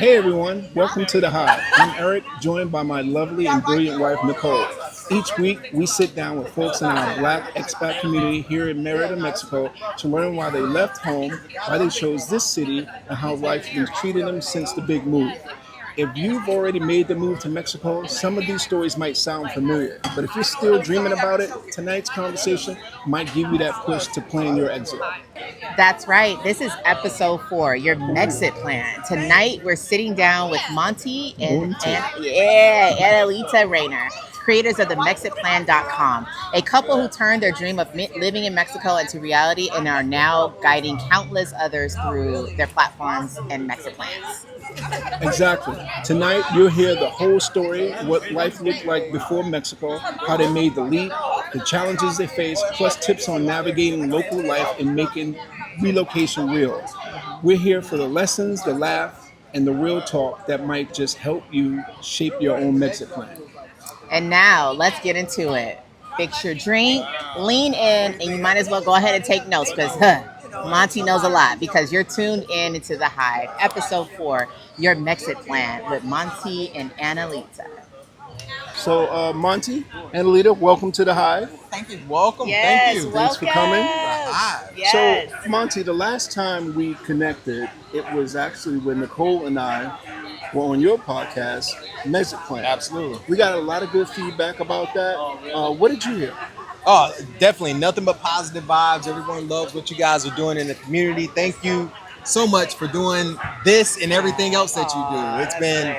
Hey everyone, welcome to the Hive. I'm Eric, joined by my lovely and brilliant wife Nicole. Each week, we sit down with folks in our Black expat community here in Mérida, Mexico, to learn why they left home, why they chose this city, and how life has treated them since the big move. If you've already made the move to Mexico, some of these stories might sound familiar. But if you're still dreaming about it, tonight's conversation might give you that push to plan your exit. That's right. This is episode 4, your Mexitplan. Tonight we're sitting down with Monty and Analita Rainer, creators of the Mexitplan.com, a couple who turned their dream of living in Mexico into reality and are now guiding countless others through their platforms and Mexitplans. Exactly. Tonight, you'll hear the whole story, what life looked like before Mexico, how they made the leap, the challenges they faced, plus tips on navigating local life and making relocation real. We're here for the lessons, the laugh, and the real talk that might just help you shape your own Mexiplan. And now, let's get into it. Fix your drink, lean in, and you might as well go ahead and take notes because, Monty knows a lot because you're tuned in into the Hive, episode 4, your Mexitplan with Monty and Analita. So, Monty, Analita, welcome to the Hive. Thank you. Welcome. Yes, Thank you. Thanks for coming. Yes. So, Monty, the last time we connected, it was actually when Nicole and I were on your podcast, Mexiplan. Absolutely. We got a lot of good feedback about that. What did you hear? Oh, definitely. Nothing but positive vibes. Everyone loves what you guys are doing in the community. Thank you so much for doing this and everything else that you do. It's been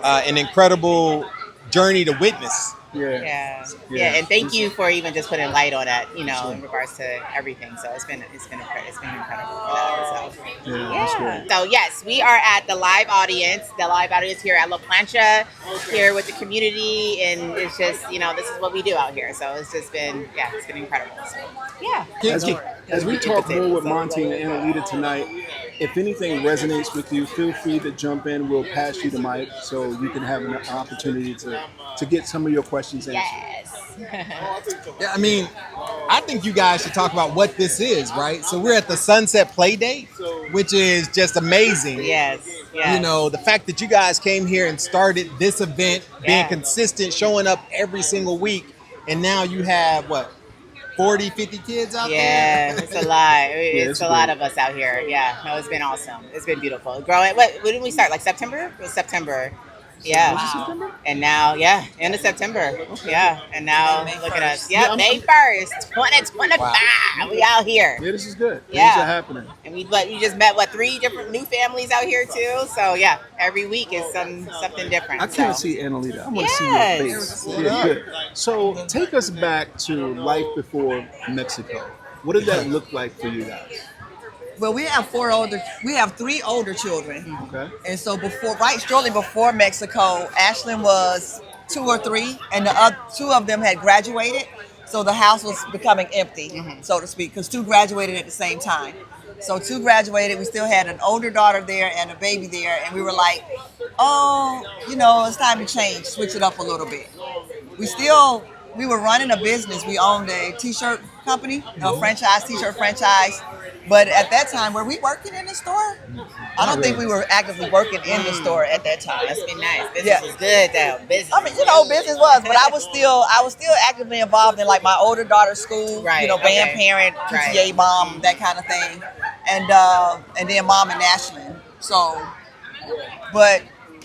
an incredible journey to witness. Yeah, and thank you for even just putting light on that, in regards to everything. So it's been incredible for that. So yes, we are at the live audience here at La Plancha, here with the community, and it's just this is what we do out here. So it's just been it's been incredible. So As we talk more with Monty and Analita tonight, if anything resonates with you, feel free to jump in. We'll pass you the mic so you can have an opportunity to get some of your questions answered. Yes. Yeah, I mean, I think you guys should talk about what this is, right? So we're at the Sunset Play Date, which is just amazing. Yes. The fact that you guys came here and started this event, being consistent, showing up every single week, and now you have, 40, 50 kids out there? Yeah, it's a lot. It's a lot of us out here. Yeah, no, it's been awesome. It's been beautiful. Growing. When did we start? Like September? It was September. Yeah. Was it September? And now, end of September. Okay. Yeah. And now, look at us. Yeah, May 1st, 2025. Wow. We out here. Yeah, this is good. Yeah. Things are happening. And we just met, 3 different new families out here, too. So, every week is something different. I can't see Analita. I want to see your face. Yeah, good. So, take us back to life before Mexico. What did that look like for you guys? Well, we have 3 older children. Okay. And so shortly before Mexico, Ashlyn was 2 or 3, and the other 2 of them had graduated. So the house was becoming empty, so to speak, because 2 graduated at the same time. So 2 graduated. We still had an older daughter there and a baby there. And we were like, it's time to change, switch it up a little bit. We were running a business. We owned a t-shirt company, a t-shirt franchise. But at that time, were we working in the store? I don't think we were actively working in the store at that time. That's been nice. Business was good though. Business. I mean, business was, but I was still actively involved in like my older daughter's school, band parent, PTA mom, that kind of thing, and then mom and Ashlyn. So, but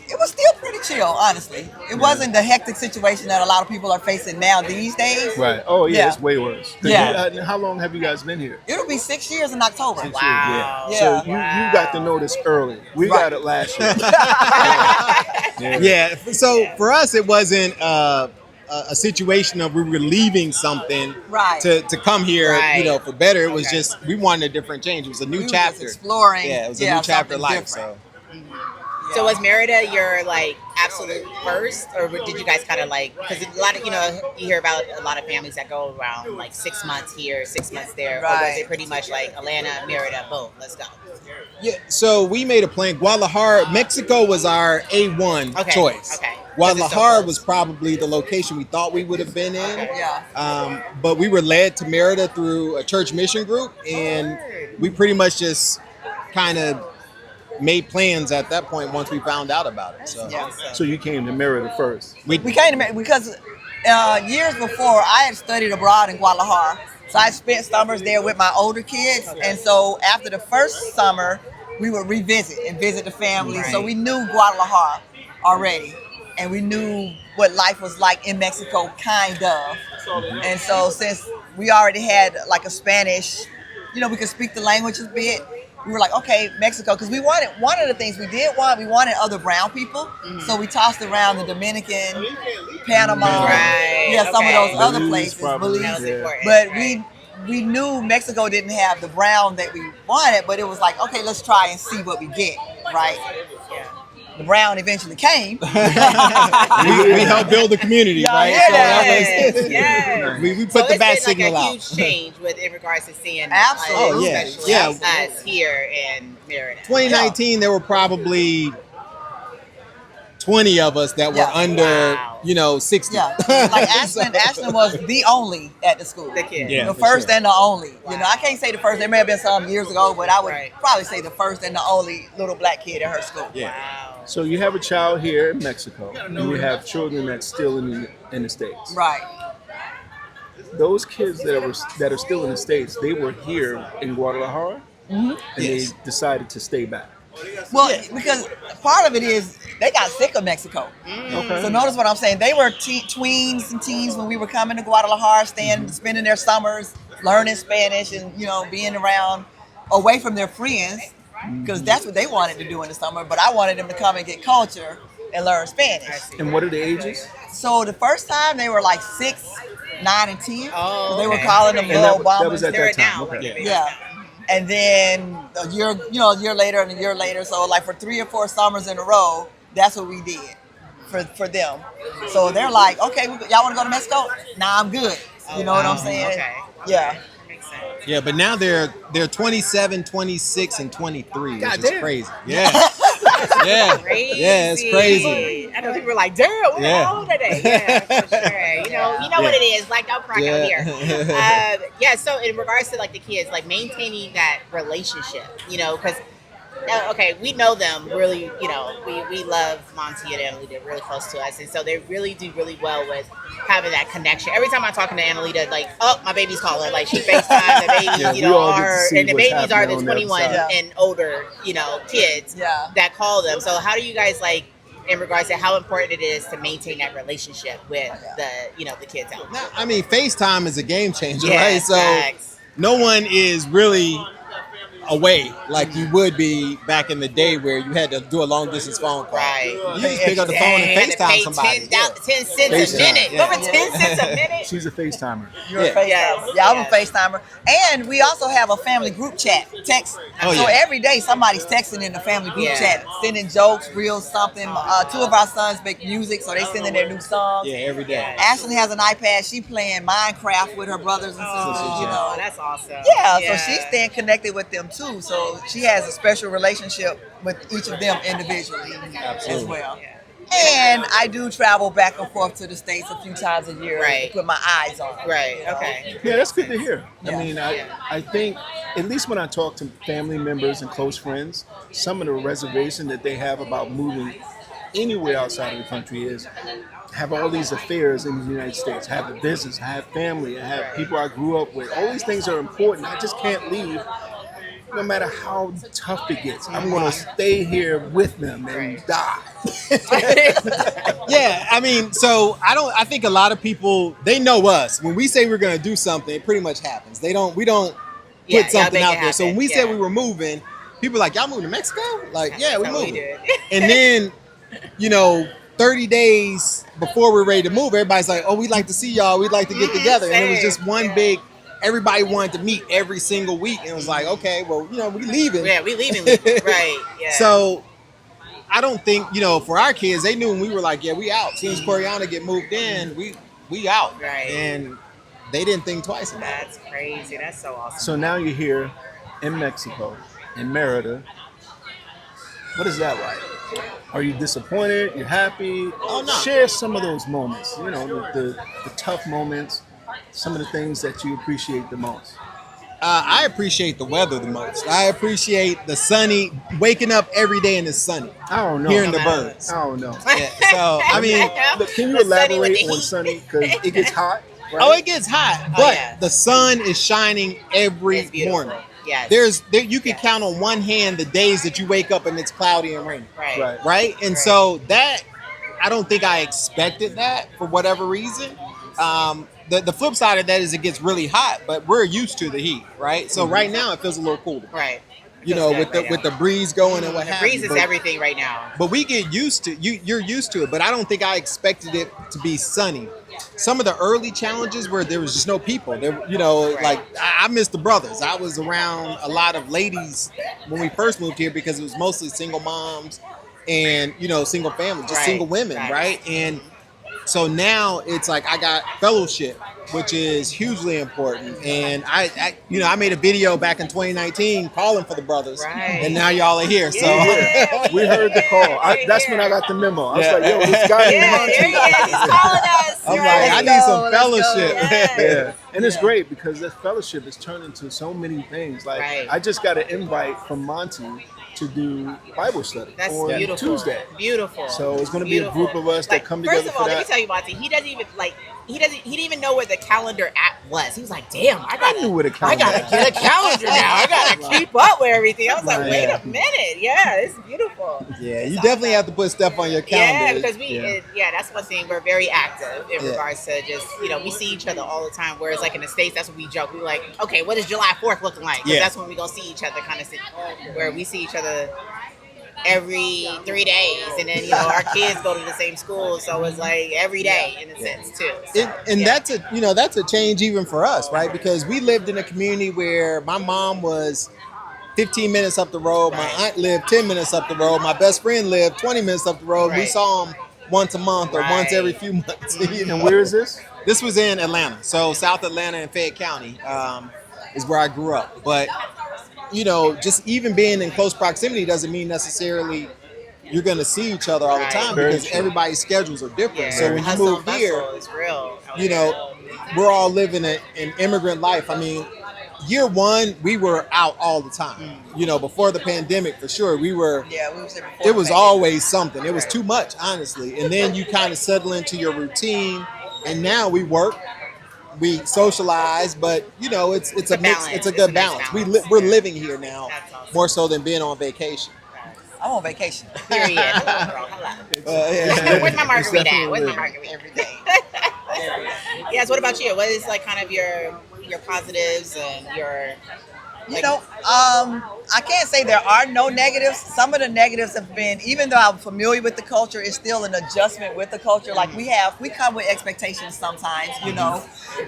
it was still pretty chill, honestly. It wasn't the hectic situation that a lot of people are facing now these days. Right. Oh, yeah, it's way worse. Yeah. How long have you guys been here? It'll be 6 years in October. 6 Wow. years, So you got to know this early. We got it last year. So for us, it wasn't a situation of we were leaving something to come here, for better. It was just we wanted a different change. It was a new chapter. Exploring. Yeah, it was a new chapter of life. Different. So was Merida your absolute first, or did you guys kind of because a lot of you hear about a lot of families that go around 6 months here, 6 months there, or was it pretty much like Atlanta, Merida, boom, let's go? Yeah, so we made a plan. Guadalajara, Mexico was our A1 choice. Okay. Guadalajara was probably the location we thought we would have been in. Okay. Yeah. But we were led to Merida through a church mission group, and we pretty much just kind of made plans at that point once we found out about it. So Yeah. So you came to Merida first. We came to because years before I had studied abroad in Guadalajara. So I spent summers there with my older kids. And so after the first summer, we would revisit and visit the family. Right. So we knew Guadalajara already. And we knew what life was like in Mexico, kind of. And so since we already had like a Spanish, we could speak the language a bit. We were like, okay, Mexico, because we wanted, one of the things we wanted other brown people. So we tossed around the Dominican, Panama, some of those other places, Belize. Yeah. But we knew Mexico didn't have the brown that we wanted, but it was like, okay, let's try and see what we get, right? The brown eventually came. we helped build the community, right? Yeah. So that was, we put the bat signal like a out. huge change in regards to seeing Absolutely. especially us here in Merida. 2019, there were probably 20 of us that were under, 60. Yeah, like Ashlyn was the only at the school. The kid. Yeah, the for first sure. and the only. I can't say the first. There may have been some years ago, but I would probably say the first and the only little black kid at her school. Yeah. Wow. So you have a child here in Mexico, and you have children that's still in the States. Right. Those kids that are still in the States, they were here in Guadalajara, and they decided to stay back. Well, because part of it is they got sick of Mexico. Okay. So notice what I'm saying. They were tweens and teens when we were coming to Guadalajara, spending their summers learning Spanish and being around away from their friends, because that's what they wanted to do in the summer. But I wanted them to come and get culture and learn Spanish. And what are the ages? So the first time they were like 6, 9, and 10. Oh, They were okay. calling them And little that was Obamas. at They're that time. now. Okay. Yeah. And then a year later and a year later. So like for 3 or 4 summers in a row, that's what we did for them. So they're like, okay, y'all want to go to Mexico? Nah, I'm good. You know what I'm saying? Okay. Yeah. Makes sense. Yeah, but now they're 27, 26, and 23, which is damn. crazy. Yeah. Yeah. Crazy. Yeah, it's crazy. I know people were like, damn, how old are they? Yeah, for sure. You know what it is. Like, don't crack out here. So in regards to like the kids, like maintaining that relationship, because we know them really, we love Monty and Analita, really close to us. And so they really do really well with having that connection. Every time I'm talking to Analita, like, oh, my baby's calling. Like, she FaceTime the baby, we all get to see and the what's babies are happening the on the 21 other side. and older, kids that call them. So how do you guys, like, in regards to how important it is to maintain that relationship with the kids out there? I mean, FaceTime is a game changer, Yeah, right? So facts. no one is really away like you would be back in the day where you had to do a long distance phone call. Right. You just pick up the phone and FaceTime somebody. 10 cents a FaceTime, minute. yeah. Remember 10 cents a minute? She's a FaceTimer. You're a Yeah. FaceTimer. Yes. Yeah, I'm a FaceTimer. And we also have a family group chat, text. Oh, So yeah. every day somebody's texting in the family group Yeah. chat, sending jokes, reels, something. 2 of our sons make music, so they send in their new songs. Yeah, every day. Ashley has an iPad. She playing Minecraft with her brothers and sisters, Oh, that's awesome. Yeah, so she's staying connected with them too. So she has a special relationship with each of them individually as well. And I do travel back and forth to the States a few times a year Right. to put my eyes on it. Right, you know? okay. Yeah, that's good to hear. Yeah. I mean, I think, at least when I talk to family members and close friends, some of the reservation that they have about moving anywhere outside of the country is have all these affairs in the United States, have a business, have family, I have people I grew up with. All these things are important. I just can't leave no matter how tough it gets. I'm going to stay here with them and die. Yeah, I mean, so I think a lot of people, they know us. When we say we're going to do something, it pretty much happens. We don't Yeah, put something make out it there. So when we happen, said we were moving, people were like, y'all moving to Mexico? Like, yeah, we That's what moving. did. And then, 30 days before we're ready to move, everybody's like, oh, we'd like to see y'all. We'd like to get together. And it was just one big, everybody wanted to meet every single week. And it was like, okay, well, we leaving. Yeah, we leaving. Right. Yeah. So I don't think, for our kids, they knew when we were like, yeah, we out. As soon as Coriana get moved in, we out. Right. And they didn't think twice about it. That's crazy. That's so awesome. So now you're here in Mexico, in Merida. What is that like? Are you disappointed? You happy? Oh, no. Share some of those moments, the tough moments, some of the things that you appreciate the most. I appreciate the weather the most. I appreciate the sunny, waking up every day and it's sunny. I don't know. Hearing the birds. I don't know. Yeah, so, I mean, Look, can you The sunny with elaborate the on heat. sunny? Because it gets hot. Right? oh, it gets hot, but yeah. the sun is shining every It's beautiful. morning. Yes. You can count on one hand the days that you wake up and it's cloudy and rainy. Right. Right? And so that, I don't think I expected that for whatever reason. The flip side of that is it gets really hot, but we're used to the heat, right? So right now it feels a little cooler. Right. You Feels know, good with the breeze going and what The have you. breeze is But- everything right now. But we get used to you're used to it, but I don't think I expected it to be sunny. Some of the early challenges where there was just no people. There, Right. like I missed the brothers. I was around a lot of ladies when we first moved here because it was mostly single moms and single family, just Right. single women, right? And so now it's like I got fellowship, which is hugely important. And I made a video back in 2019 calling for the brothers, Right. and now y'all are here. So Yeah. We heard the call. That's when I got the memo. I was like, yo, this guy in Yeah, Monty. there he is. He's calling us. I'm Right. like, I need some fellowship. Yes. Yeah. And it's great because this fellowship is turned into so many things. Like Right. I just got an invite from Monty to do Bible study That's on beautiful. Tuesday. Beautiful. So it's going to be a Beautiful. group of us that Like, come first together of all, for let me that. tell you, Monty, he didn't even know where the calendar app was. He was like, damn, I knew where the gotta calendar get a calendar now. I gotta keep up with everything. I was like, Right. wait a minute. Yeah, it's beautiful. Yeah, you definitely have to put stuff on your calendar. Yeah, because that's one thing. We're very active in Yeah. regards to just, we see each other all the time. Whereas like in the States, that's what we joke. We're like, okay, what is July 4th looking like? 'Cause Yeah. that's when we gonna see each other kind of thing. Where we see each other every 3 days, and then our kids go to the same school, so it's like every day in a sense too. So, That's a change even for us, right? Because we lived in a community where my mom was 15 minutes up the road, my aunt lived 10 minutes up the road, my best friend lived 20 minutes up the road. We Right. saw them once a month or once Right. every few months. And where is this? This was in Atlanta, so South Atlanta and Fayette County is where I grew up. But just even being in close proximity doesn't mean necessarily you're going to see each other all the Right. time Very because true. everybody's schedules are different. yeah, So when you hustle move and here, bustle is real. we're all living an immigrant life. I mean, year one, we were out all the time. Before the pandemic, for sure, we were. Yeah, we was there before. It was the always something. It was too much, honestly. And then you kind of settle into your routine, and now we work, we socialize, but it's a mix. balance. It's a It's good a nice balance. balance. We're living here now That's awesome. more so than being on vacation. I'm on vacation. Period. Hello, girl. Hello. Yeah. Where's my margarita? definitely Where's my living. margarita? Everything. Yes. What about you? What is like kind of your positives and your I can't say there are no negatives. Some of the negatives have been, even though I'm familiar with the culture, it's still an adjustment with the culture. Like we come with expectations sometimes,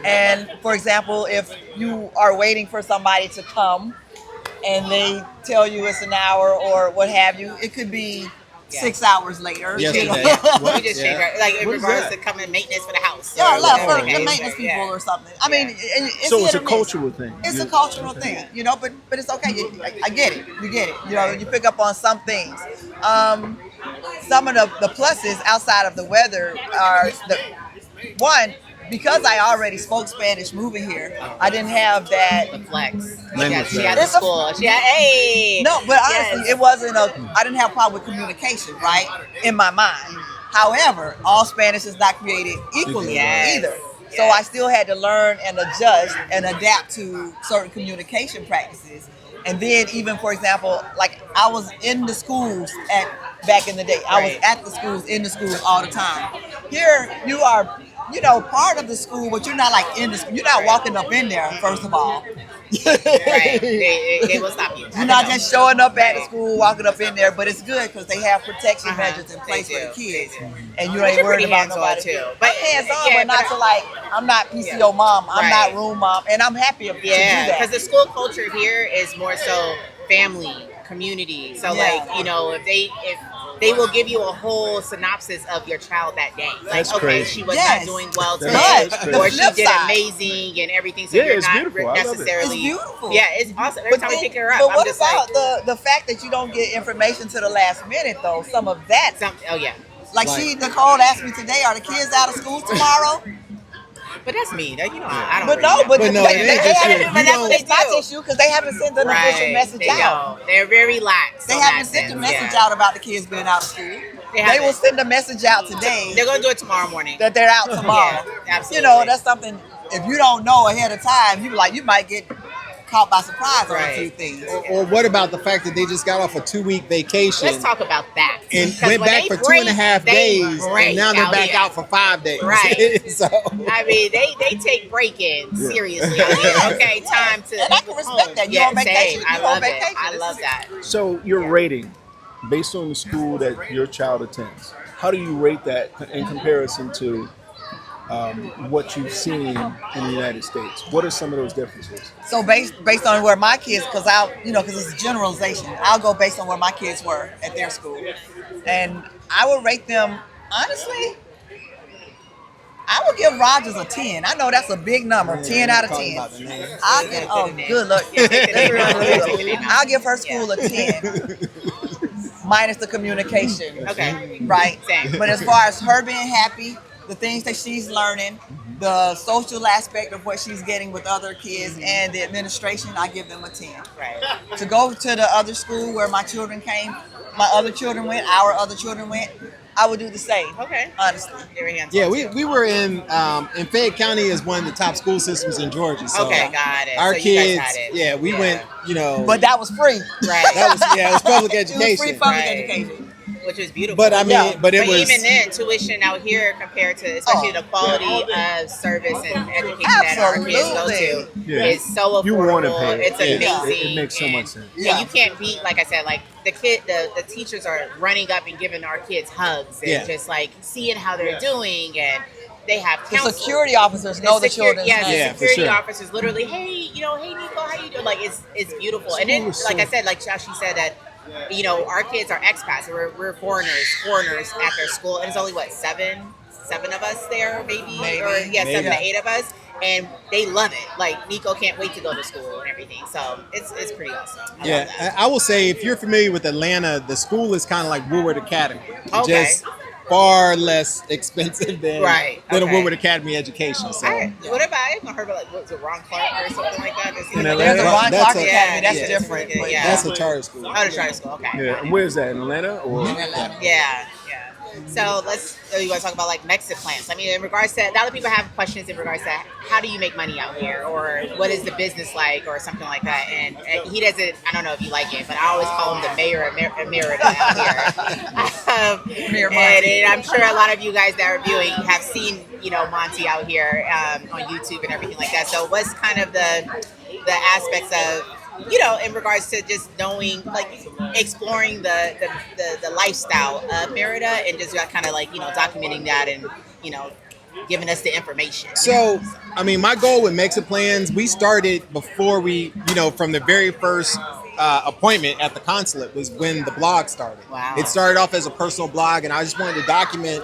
And for example, if you are waiting for somebody to come and they tell you it's an hour or what have you, it could be 6 hours later. Yesterday. we just Yeah. change our, like in What is regards that? to coming maintenance for the house. Yeah, or like whatever for the the case maintenance is. people Yeah. or something. I mean, it's So it's hit a or miss. cultural thing. It's a cultural thing, but it's okay. I get it. You get it. You pick up on some things. Some of the pluses outside of the weather are one, because I already spoke Spanish moving here, I didn't have that. The flex. Language She had the barrier. school. She had, hey. No, but honestly, Yes. it wasn't I didn't have a problem with communication, right? In my mind. However, all Spanish is not created equally Yes. either. So I still had to learn and adjust and adapt to certain communication practices. And then even, for example, like I was in the schools back in the day. I was Right. at the schools, in the schools all the time. Here, you are, part of the school, but you're not like in the school. You're not walking up in there, first of all. Right. They will stop you. You're not just showing up at the school, walking up in there, but it's good because they have protection measures in place They for the do. kids. They do. And you But ain't you're worried pretty about hands-on, nobody. too. But But, hands-on, yeah, but not but to like, I'm not PCO mom, I'm Right. not room mom, and I'm happy to do Yeah, that. because the school culture here is more so family, community. So Yeah. like, if they will give you a whole synopsis of your child that day. Like, That's okay, crazy. she was Yes. not doing well That's today, crazy. or The she flip did side. amazing and everything. So Yeah, you're it's not beautiful. I love it. necessarily. It's beautiful. Yeah, it's awesome. Every time we pick her up, But I'm what just about like, the fact that you don't get information to the last minute though? Some of that. oh yeah. Nicole asked me today, are the kids out of school tomorrow? But that's me. That, I don't. But no, really but But no, it ain't just you. But that's what they it's not do. just you because they haven't sent an official message They out. don't. They're very lax. They on haven't that sent a sense, message yeah. out about the kids being out of school. They haven't. will send a message out today They're gonna do it tomorrow morning. that they're out tomorrow. Yeah, absolutely. That's something. If you don't know ahead of time, you might get caught by surprise on a few Right. things. Or what about the fact that they just got off a 2-week vacation Let's talk about that. and 'Cause went when back they for break, 2.5 they days, break and now they're back here. out for 5 days. Right. So I mean, they take break-ins seriously out here. Okay, time to. And I can respect that. You're on vacation. Same. I You're on love it. vacation. I love that. So your rating, based on the school that your child attends, how do you rate that in comparison to what you've seen in the United States? What are some of those differences? So based on where my kids, because because it's a generalization, I'll go based on where my kids were at their school, and I would rate them honestly. I would give Rogers a 10. I know that's a big number, 10 out of 10. I'll give good luck. I'll give her school a 10. Minus the communication. Okay. Right. Same. But as far as her being happy, the things that she's learning, the social aspect of what she's getting with other kids, and the administration, I give them a 10. Right. To go to the other school where my other children went, I would do the same. Okay. Honestly. yeah, we were in Fayette County is one of the top school systems in Georgia. So Okay, got it. our So you guys kids, had it. yeah, we went, But that was free. Right. it was public It was education. free public Right. education. Which was beautiful. But I mean, Yeah. but it But was even then, tuition out here compared to, especially the quality of service and education that our kids go to, Yeah. is so affordable. You want to pay it. It's Yeah. amazing. It makes so And- much sense. Yeah, you can't beat, like I said, like the teachers are running up and giving our kids hugs and Yeah. just like seeing how they're doing, and they have The counselors. security officers know the children's Yes, names. Yeah, the for security sure. officers literally, hey Nico, how you doing? Like it's beautiful. And then, School is like so- I said, like she said that, our kids are expats. We're foreigners at their school, and it's only seven of us there, maybe. Or yeah, Maybe. 7 to 8 of us, and they love it. Like Nico can't wait to go to school and everything. So it's pretty awesome. I love that. I will say if you're familiar with Atlanta, the school is kind of like Woodward Academy. Okay. Just far less expensive than Right, a okay. Woodward Academy education. So What about I even heard about what was it, Ron Clark or something like that? Just In like- Atlanta? There's a Ron That's Clark a- Academy. That's yeah. different. but Yeah. that's a charter school. Oh, the charter school. Okay. Yeah. And where's that? In Atlanta? Or Yeah. So you want to talk about like Mexitplans. I mean, in regards to, a lot of people have questions in regards to how do you make money out here, or what is the business like, or something like that. And he doesn't, I don't know if you like it, but I always call him the mayor of Merida out here. Mayor Monty. And I'm sure a lot of you guys that are viewing have seen, Monty out here on YouTube and everything like that. So what's kind of the aspects of, in regards to just knowing, like, exploring the lifestyle of Merida and just kind of like, documenting that and, giving us the information. So, I mean, my goal with Mexitplans, we started before we, from the very first appointment at the consulate was when the blog started. Wow. It started off as a personal blog, and I just wanted to document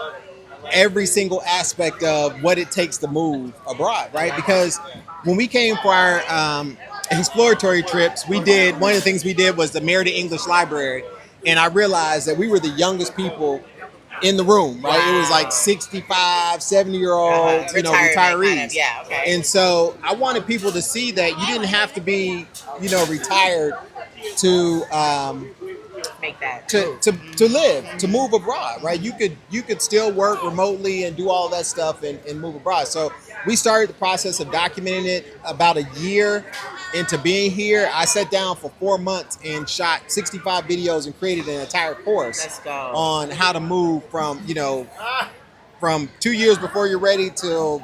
every single aspect of what it takes to move abroad, right? Because when we came for our exploratory trips, one of the things we did was the Merida English Library, and I realized that we were the youngest people in the room, right? Wow. It was like 65, 70-year-olds, Retirement retirees. kind of, yeah, okay. And so I wanted people to see that you didn't have to be, retired to Make that. to live, to move abroad, right? You could still work remotely and do all that stuff and move abroad. So we started the process of documenting it about a year into being here. I sat down for 4 months and shot 65 videos and created an entire course Let's go. on how to move from 2 years before you're ready till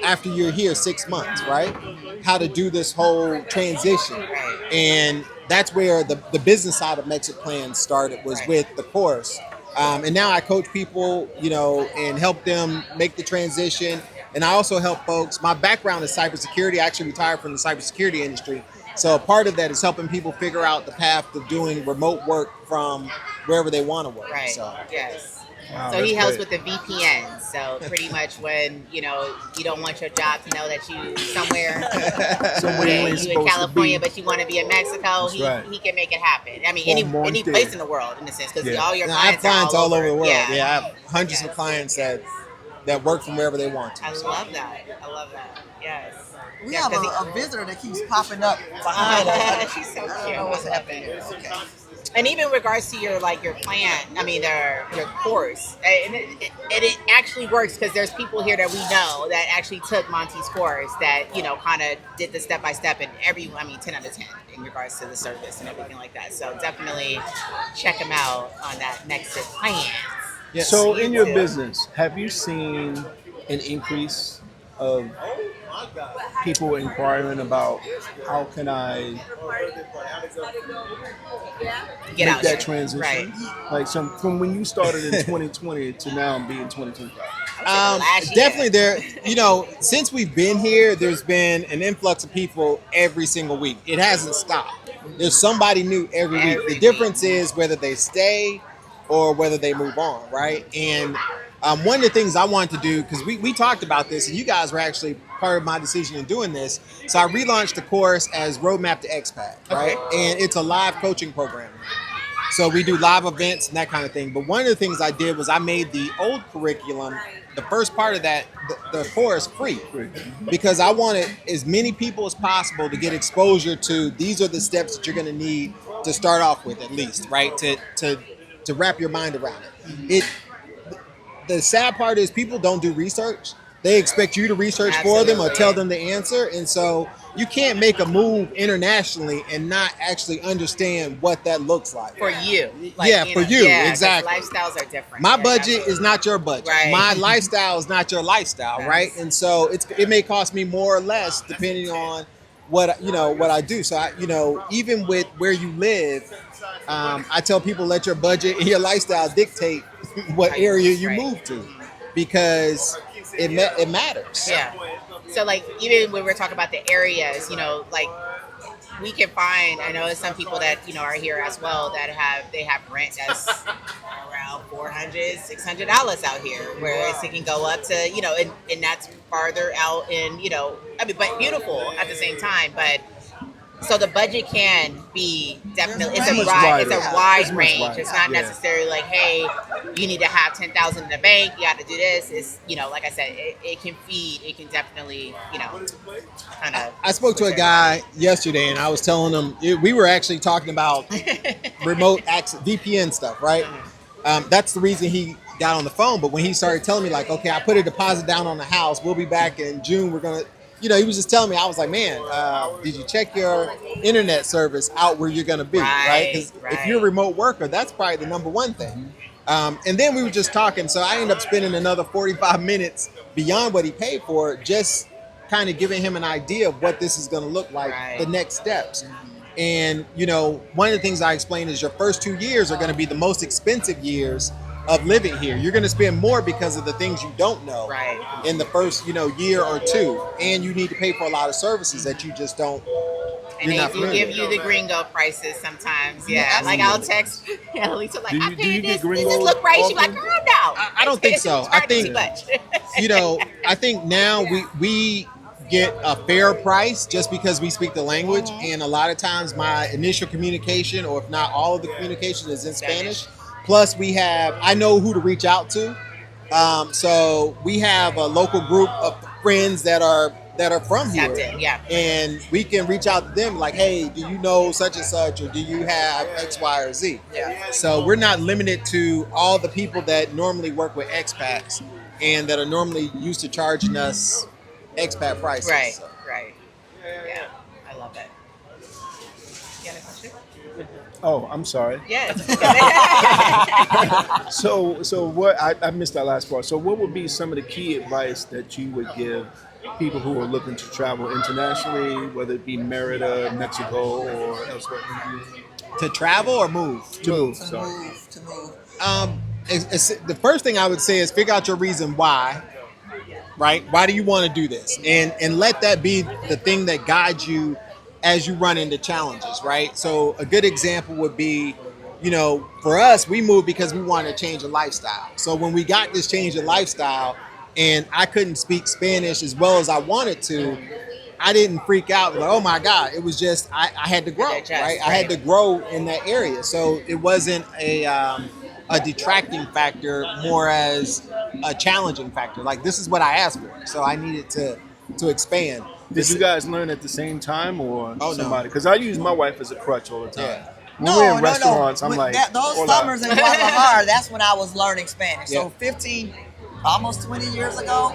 after you're here 6 months, right? How to do this whole transition. And that's where the business side of Mexitplans started, was with the course. And now I coach people, and help them make the transition. And I also help folks. My background is cybersecurity. I actually retired from the cybersecurity industry. So part of that is helping people figure out the path of doing remote work from wherever they want to work. Right. So. Yes. Wow, So he that's helps great. with the VPN. So pretty much when, you don't want your job to know that you somewhere, Somewhere you ain't you in supposed to California, be. but you want to be in Mexico, That's right. he can make it happen. I mean, Or any place in the world, in a sense, because Yeah. all your Now, I have clients are clients all over the world. Yeah. Yeah, I have hundreds Yes. of clients that that work from wherever they want to. I love that. I love that. Yes. We Yeah, have 'cause a visitor that keeps popping up behind us. She's so I don't cute. know what's happening. Okay. And even in regards to your plan, I mean your course, and it actually works because there's people here that we know that actually took Monty's course that kind of did the step by step, and 10 out of 10 in regards to the service and everything like that. So definitely check them out on that Mexitplans. Yes. So in your too. business, have you seen an increase of people inquiring about how can I Get make out that here. transition? Right. Like from when you started in 2020 to now being 2025. Last year. Definitely there, since we've been here, there's been an influx of people every single week. It hasn't stopped. There's somebody new every week. Every The difference is whether they stay or whether they move on, right? And one of the things I wanted to do, because we talked about this, and you guys were actually part of my decision in doing this. So I relaunched the course as Roadmap to Expat, right? Okay. And it's a live coaching program. So we do live events and that kind of thing. But one of the things I did was I made the old curriculum, the first part of that, the course free. Because I wanted as many people as possible to get exposure to these are the steps that you're going to need to start off with, at least, right? To wrap your mind around it. The sad part is people don't do research. They expect you to research for them or tell them the answer. And so you can't make a move internationally and not actually understand what that looks like. For you. For you, yeah, 'cause exactly. lifestyles are different. My Yeah, budget absolutely. is not your budget. Right. My lifestyle is not your lifestyle, Yes. right? And so it may cost me more or less depending on what I do. So even with where you live, I tell people let your budget and your lifestyle dictate what area you move to, because it matters. Yeah. So even when we're talking about the areas, we can find, I know there's some people that, are here as well that have rent that's around $400, $600 out here, whereas it can go up to, and that's farther out in, but beautiful at the same time. But so the budget can be definitely, it's a much wide wider. It's much range. wider. It's not Yeah. necessarily like, hey, you need to have 10,000 in the bank. You got to do this. It's, like I said, it can feed. It can definitely, kind of. I spoke to a guy yesterday and I was telling him, we were actually talking about remote access, VPN stuff, right? That's the reason he got on the phone. But when he started telling me like, okay, I put a deposit down on the house. We'll be back in June. We're going to, he was just telling me, I was like, man, did you check your internet service out where you're going to be, right? Because if you're a remote worker, that's probably the number one thing. And then we were just talking. So I ended up spending another 45 minutes beyond what he paid for, just kind of giving him an idea of what this is going to look like, the next steps. And, one of the things I explained is your first 2 years are going to be the most expensive years of living here. You're going to spend more because of the things you don't know in the first, year or two. And you need to pay for a lot of services that you just don't. And they do give you the gringo prices sometimes. Yeah. Like I'll text Lisa like, I paid this. Does this look right? She's like, girl, no. I don't think so. I think, too much. I think now we get a fair price just because we speak the language. And a lot of times my initial communication, or if not all of the communication, is in Spanish. Plus I know who to reach out to. So we have a local group of friends that are from here. And we can reach out to them like, hey, do you know such and such, or do you have X, Y, or Z? So we're not limited to all the people that normally work with expats and that are normally used to charging us expat prices. Right. So. Right. Yeah. I love it. You got a question? Oh, I'm sorry. Yeah. So what I missed that last part. So what would be some of the key advice that you would give people who are looking to travel internationally, whether it be Merida, Mexico, or elsewhere? To travel or move? To move. The first thing I would say is figure out your reason why. Right? Why do you want to do this? And let that be the thing that guides you as you run into challenges, right? So a good example would be, for us, we moved because we wanted to change a lifestyle. So when we got this change of lifestyle and I couldn't speak Spanish as well as I wanted to, I didn't freak out like, oh my God. It was just, I had to grow, right? I had to grow in that area. So it wasn't a a detracting factor, more as a challenging factor. Like, this is what I asked for, so I needed to expand. Did you guys learn at the same time or Oh, no. somebody? Because I use my wife as a crutch all the time. Yeah. When we're in restaurants, I'm With like, those hola. summers in Guadalajara, that's when I was learning Spanish. Yeah. So 15, almost 20 years ago,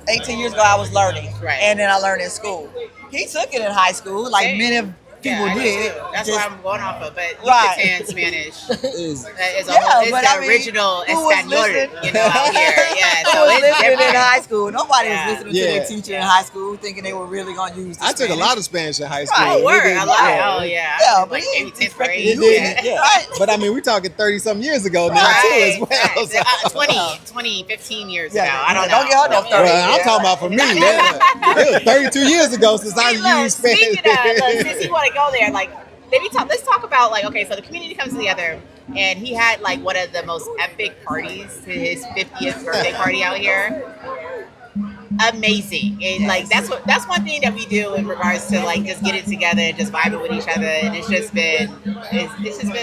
18 years ago, I was learning. Right. And then I learned in school. He took it in high school, like Same. many of people I do did. too. That's Just- what I'm going off of. But Right. Yucatan Spanish Is is Yeah, it's but the I mean, original who was Espanol, listening? you know, out here. Yeah, Who so was it's listening in different. high school? Nobody Yeah. was listening to Yeah. their teacher in high school thinking they were really going to use the I took a Spanish. lot of Spanish in high school. Right. Oh, We word. did- I love it. yeah. Oh, yeah. Yeah, Like but he maybe didn't 10th expect grade. you It to do did, that. yeah. Right. But I mean, we're talking 30-some years ago now, too, as well. Right. So- 20, 15 years Yeah, ago. I don't know. don't get her no 30. Well, I'm talking about for me. Yeah. It was 32 years ago since I Hey, look, used Spanish. speaking of, look, since you want to go there, like, let's talk about, like, okay, so the community comes together, and he had, like, one of the most epic parties to his 50th birthday party out here. Amazing. And, like, that's one thing that we do in regards to, like, just getting together and just vibing with each other, and it's just been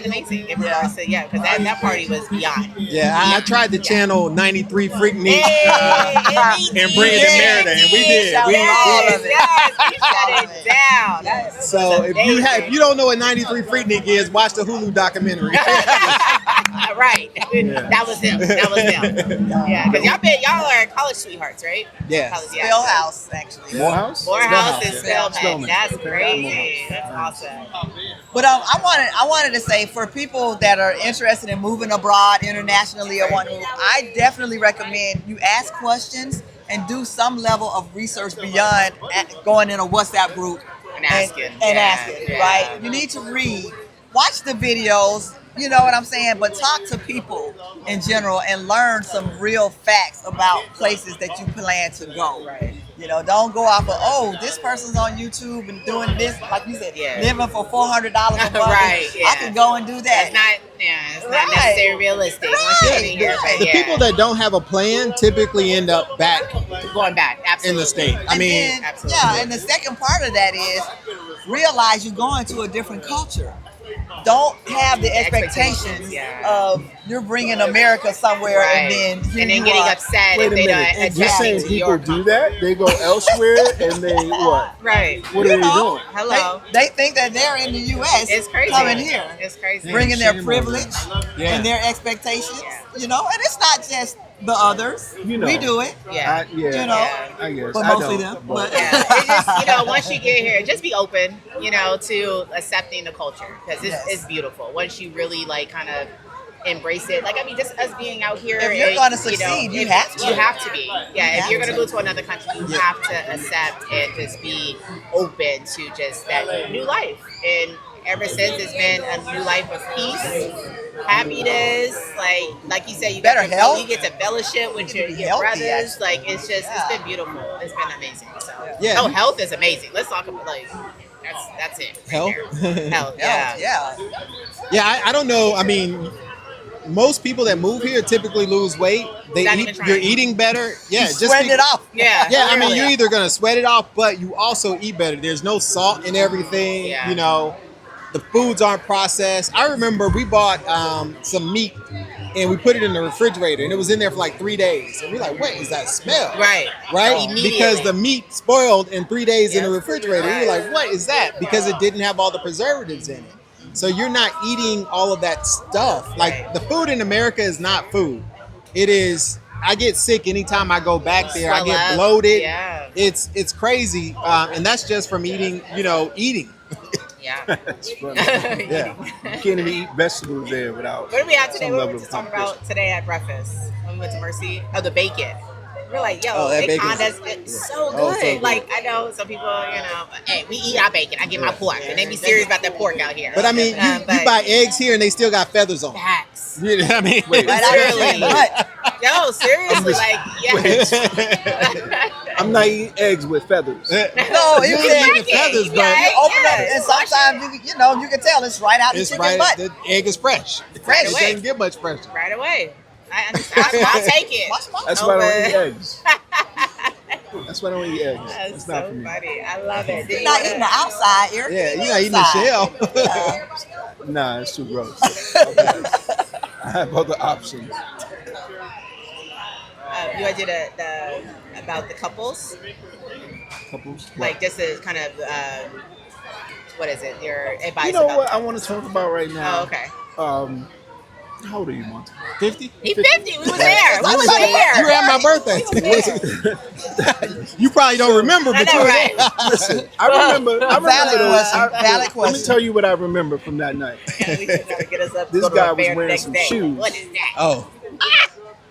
amazing in regards to, because that party was beyond. Yeah, I tried to channel 93 Freaknik Hey, and bring it to Merida, and we did. Shout We out all did. of it. Yes, we shut it down. That So was if you don't know what 93 Freaknik is, watch the Hulu documentary. right. That was him. Yeah, because y'all are college sweethearts, right? Yeah. College, Spill House, actually. Morehouse? Morehouse and Spellman. Spellman. That's Okay. crazy. That's awesome. But I wanted to say, for people that are interested in moving abroad internationally or want to move, I definitely recommend you ask questions and do some level of research beyond going in a WhatsApp group And asking. Yeah. right? You need to read, watch the videos, you know what I'm saying? But talk to people in general and learn some real facts about places that you plan to go. Right. You know, don't go off of, this person's on YouTube and doing this, like you said, living for $400 a month. Right, I can go and do that. It's not Right. necessarily realistic once you get in here. But The people that don't have a plan typically end up back going back, absolutely. in the state. I And mean, then, absolutely. and the second part of that is realize you're going to a different culture. Don't have the expectations of you're bringing America somewhere and then getting upset Wait if a they minute. don't You're adjust saying to people your do that? They go elsewhere and they what? Right. What are they doing? Hello. They think that they're in the U.S. It's crazy. coming here, It's crazy. bringing Shame their on privilege Yeah. and their expectations. Yeah. You know, and it's not just the others. You know. We do it. Yeah. You know, I guess. but I mostly don't, them. but- But Yeah, it's just, once you get here, just be open, to accepting the culture, because it's beautiful. Once you really kind of embrace it, just us being out here. If you're going to succeed, you have to. You have to be. Yeah, if you're going to. to go to another country, you have to accept and just be open to just that new life. And ever since, it's been a new life of peace, happiness. Like you said, you Better health. You get to fellowship with your healthy, brothers. actually. It's been beautiful. It's been amazing. So Yeah. health is amazing. Let's talk about that's it. Right Health? there. Health. Yeah. yeah, I don't know. I mean, most people that move here typically lose weight. Not even trying. You're eating better. Yeah, just Sweating it off. Yeah. Yeah, I mean, Really. you're either gonna sweat it off, but you also eat better. There's no salt in everything. Yeah. The foods aren't processed. I remember we bought some meat and we put it in the refrigerator, and it was in there for like 3 days. And we're like, what is that smell? Right. Right? Immediately. Because the meat spoiled in 3 days in the Yep. refrigerator. We were like, what is that? Because it didn't have all the preservatives in it. So you're not eating all of that stuff. Like, Right. the food in America is not food. It is. I get sick anytime I go back there. I Swell get up. bloated. Yeah. It's crazy, and that's just from eating. Eating. Yeah. That's funny. Yeah. You can't even eat vegetables there without. What do we have today? some What level were we of just talking competition. about today at breakfast when we went to Mercy? Oh, the bacon. We're like, Oh, that they bacon's- condas, it's so good. Oh, so good. Like, I know some people, but, hey, we eat our bacon. I get my pork, and they be serious about that pork out here. But I mean, you but buy eggs here and they still got feathers on. facts. You know what I mean? Wait, Right out of Seriously. the butt. No, seriously, yes. I'm not eating eggs with feathers. No, You you ain't can. eating feathers, but Yeah. You open up, Yes. and sometimes you can tell it's right out the it's chicken right. butt. The egg is fresh. Right It away. doesn't get much fresher. Right away. I understand. I'll take it. Watch my- That's why I don't but- eat eggs. That's why I don't eat eggs. That's It's not so for me. funny. I love it. You're not eating the outside, Eric. Yeah, you're not eating the shell. Nah, it's too gross. I have other options. You want to do the about the couples, Couples. like just to kind of what is it? Your advice. You know about what I want to talk about right now? Oh, okay. How old are you, Monty? 50? He 50. We was there. We was there. You were at my birthday. You probably don't remember, I but you know, were right? there. Listen, I remember. Valid question. Valid Let me question. tell you what I remember from that night. Yeah, we should gotta get us up. This go to guy a was fair wearing next some day. shoes. What is that? Oh,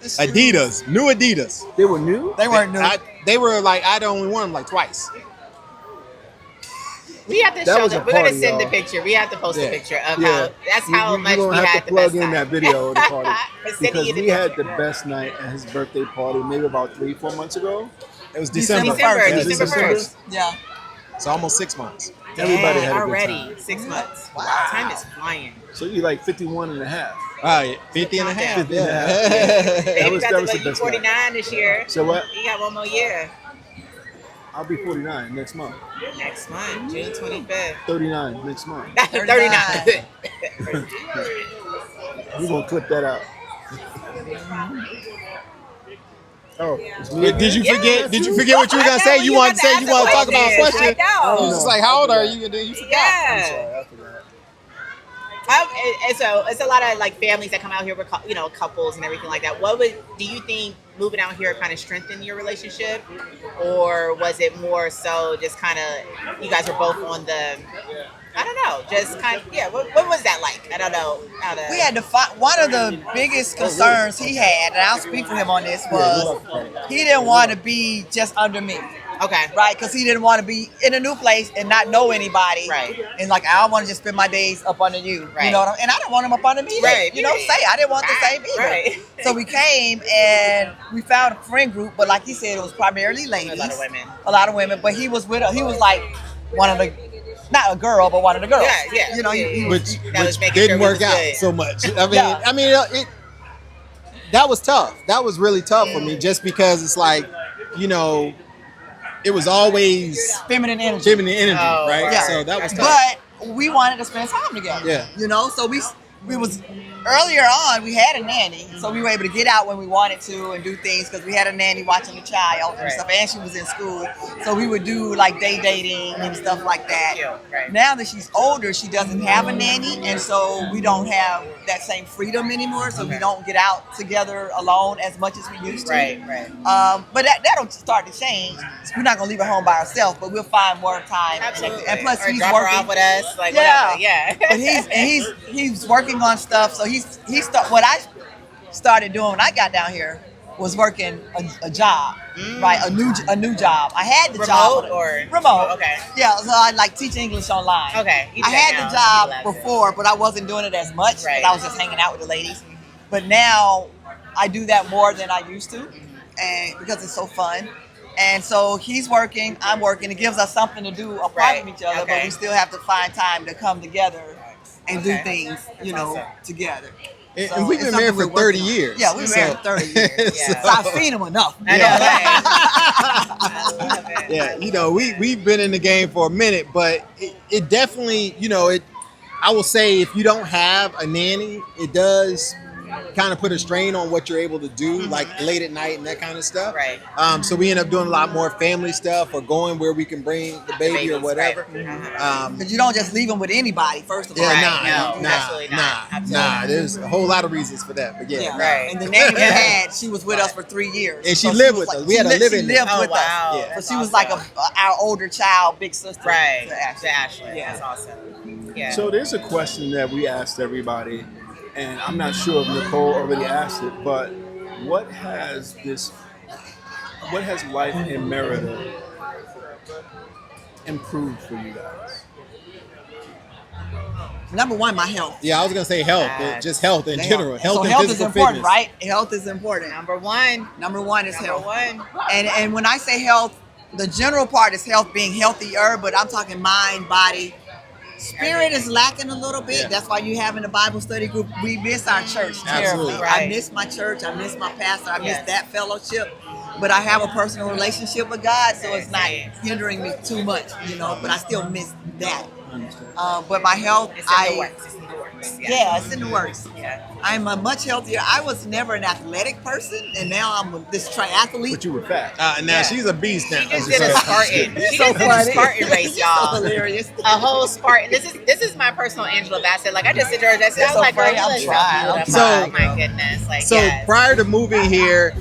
Adidas, new Adidas. They were new. They weren't new. They were like, I'd only worn them like twice. We have to That show was a them. We're gonna party, send the y'all. picture. We have to post a Yeah. picture of Yeah. how. That's how you much gonna we have had to the plug best in time. that video of the party For sending because you the we had picture. the best night at his birthday party maybe about 3-4 months ago. It was December December. first. Yeah, December December 1st. Yeah. It's almost 6 months. Everybody had a good already time. 6 months. Wow, time is flying. So you like 51 and a half. All right, 50 and a half. 50 and a half. Baby was- got that to was go. the You best 49 this year. So what? You got one more year. I'll be 49 next month. Next month, June 25th. 39 next month. 39. We're gonna clip that out. Oh, it's me. Did you Yeah, forget? that's Did you true. forget what you were I gonna know, say? you You wanted to got say to you ask want to the talk about a question. question. I know. You was just like, how old are you? And then you forgot. I'm Yeah. sorry, I forgot. And so it's a lot of like families that come out here with couples and everything like that. What do you think moving out here kind of strengthened your relationship, or was it more so just kind of you guys were both on the I don't know, just kind of What was that like? I don't know how to. We had to find one of the biggest concerns he had, and I'll speak for him on this, was he didn't want to be just under me. Okay. Right, because he didn't want to be in a new place and not know anybody. Right. And like, I don't want to just spend my days up under you. Right. You know what I mean? And I didn't want him up under me either. Right. You know, I didn't want the same either. Right. So we came and we found a friend group, but like he said, it was primarily ladies. A lot of women. A lot of women. But he was with her. He was like one of the, not a girl, but one of the girls. Yeah. You know, he Which That was making didn't sure we work was out good. so much. Yeah. It that was tough. That was really tough for me, just because it's like, it was always feminine energy. feminine energy, Oh, right? Yeah. So that was tough. But we wanted to spend time together. Yeah. You know, so we was earlier on, we had a nanny, so we were able to get out when we wanted to and do things because we had a nanny watching the child and Right. stuff, and she was in school, so we would do like day dating and stuff like that. Cute, right. Now that she's older, she doesn't have a nanny, and so we don't have that same freedom anymore. So we Okay. don't get out together alone as much as we used to. Right. But that'll start to change. We're not gonna leave her home by herself, but we'll find more time. Absolutely. And plus, or he's drop working. her off with us, like Yeah. whatever. Yeah. But he's working on stuff. So what I started doing when I got down here was working a job, right? A new job. I had the job. Remote or remote? Okay. Yeah, so I like teach English online. Okay. You do I that had now. the job You love it. before, but I wasn't doing it as much. Right. But I was just hanging out with the ladies. But now I do that more than I used to, and because it's so fun. And so he's working, I'm working. It gives us something to do apart Right. from each other, but Okay. we still have to find time to come together and do Okay. things, That's awesome. together. And So we've it's been married something for we're 30 working on. years. Yeah, we've been married for 30 years. Yeah. So I've seen him enough. I know, right? I love it. Yeah, we've been in the game for a minute, but it definitely, I will say if you don't have a nanny, it does kind of put a strain on what you're able to do, like late at night and that kind of stuff. Right. So we end up doing a lot more family stuff or going where we can bring the baby Babies, or whatever. right. Uh-huh. Because you don't just leave him with anybody, first of all. Yeah, Right, no, absolutely not. Absolutely. There's a whole lot of reasons for that, but yeah. Yeah. Right. And the nanny we had, she was with us for 3 years. And she So lived was with us. We had a she live-in lived Oh, with wow. us. Yeah. So That's she was awesome. like our older child, big sister. Right. to Ashley. To Ashley. Yeah. That's awesome. Yeah. So there's a question that we asked everybody, and I'm not sure if Nicole already asked it, but what has life in Merida improved for you guys? Number one, my health. Yeah, I was gonna say health, Yes. just health in general. Health so and health is physical important, fitness. right? Health is important. Number one. Number one is Number health. one. And when I say health, the general part is health, being healthier, but I'm talking mind, body. Spirit is lacking a little bit. Yeah. That's why you having a Bible study group. We miss our church terribly. Absolutely. I Right. miss my church. I miss my pastor. I miss Yes. that fellowship. But I have a personal relationship with God, so it's not Yes. hindering me too much, But I still miss that. But my health, It's in the works. It's in the works. works. Yeah, it's in the works. Yeah. I'm a much healthier. I was never an athletic person, and now I'm this triathlete. But you were fat. Now Yeah. she's a beast now. She just did a Spartan. She just did a Spartan race, y'all. So hilarious. A whole Spartan. This is my personal Angela Bassett. Like I just sit there and I was so like, girl, funny. you I'm look so trying. beautiful. So- Oh my goodness. Like So yes. prior to moving here,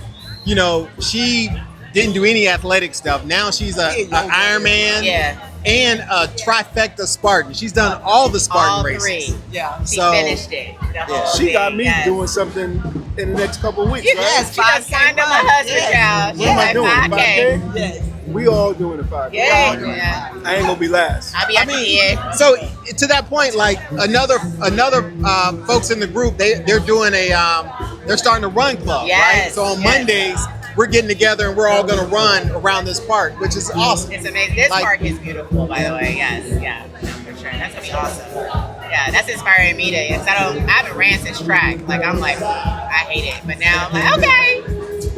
you know, she didn't do any athletic stuff. Now she's a Ironman Yeah. and a trifecta Spartan. She's done all the Spartan All races. three. Yeah. She So- finished it. The whole She got thing, me yes. doing something in the next couple of weeks, right? Yes. She done 5K signed up my run. husband, Yes. child. What am I doing? 5K. 5K? Yes. We all doing a 5K. Yeah, yeah. I ain't gonna be last. I'll be at the end. So to that point, like another folks in the group, they're doing they're starting a run club, right? Yes, So on yes. Mondays we're getting together and we're all gonna run around this park, which is awesome. It's amazing. This Like- park is beautiful, by the way. Yes, yeah, no, for sure. That's gonna be awesome. Yeah, that's inspiring me to. Yes, I haven't ran since track. Like I'm like, I hate it, but now I'm like, okay,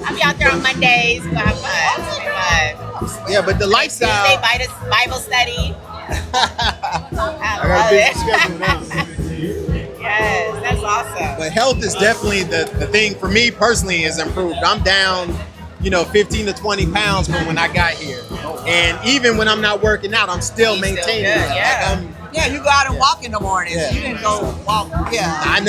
I'll be out there on Mondays. We'll have fun. It'll be fun. Yeah, but the Tuesday lifestyle. Bible study. I I got a love busy schedule now. it. Yes, that's awesome. But health is definitely the thing for me personally is improved. I'm down, 15 to 20 pounds from when I got here. And even when I'm not working out, I'm still He's still maintaining good, that. yeah. Like, Yeah, you go out and walk in the mornings. Yeah. You didn't go walk. Yeah. I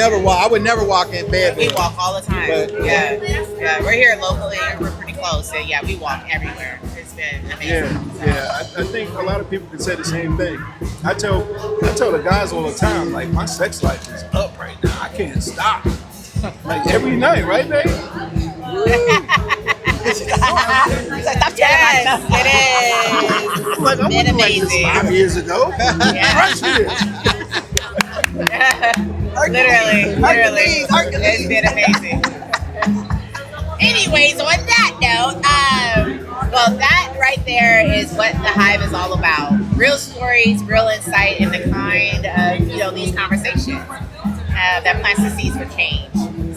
would never walk in bed. We walk all the time. But- Yeah, yeah. We're here locally. We're pretty close. So yeah, we walk everywhere. It's been amazing. Yeah. I think a lot of people can say the same thing. I tell the guys all the time, like my sex life is up right now. I can't stop. Like every night, right, babe? Yes, it is. Like I'm Been looking like this amazing. 5 years ago. Yeah. Crushing it. Literally. Hercules. It's been amazing. Anyways, on that note, well, that right there is what the Hive is all about. Real stories, real insight, and the kind of, these conversations that plants the seeds for change.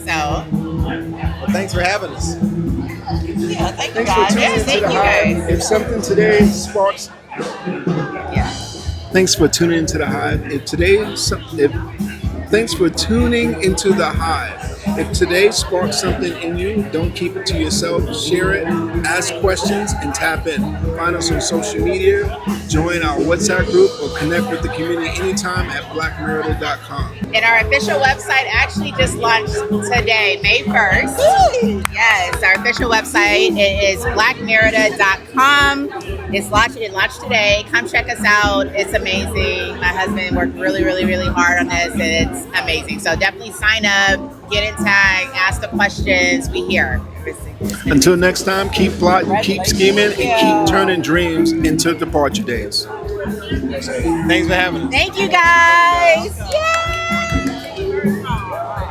So, Well, thanks for having us. yeah, thank you Thanks for guys. tuning Yes, into thank the you Hive. guys. If something today sparks, Yeah. thanks for tuning into the Hive. Thanks for tuning into the Hive. If today sparks something in you, don't keep it to yourself. Share it, ask questions, and tap in. Find us on social media, join our WhatsApp group, or connect with the community anytime at blackmerida.com. And our official website actually just launched today, May 1st. Yes, our official website is blackmerida.com. It launched today. Come check us out. It's amazing. My husband worked really, really, really hard on this, and it's amazing. So definitely sign up, get in tag, ask the questions. We here. Until next time, keep plotting, keep scheming, and keep turning dreams into departure days. Thanks for having us. Thank you guys.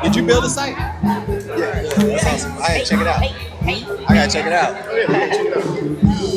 Did you build a site? Yeah. That's awesome. I gotta check it out. Hey. I gotta check it out. Oh, yeah, check it out.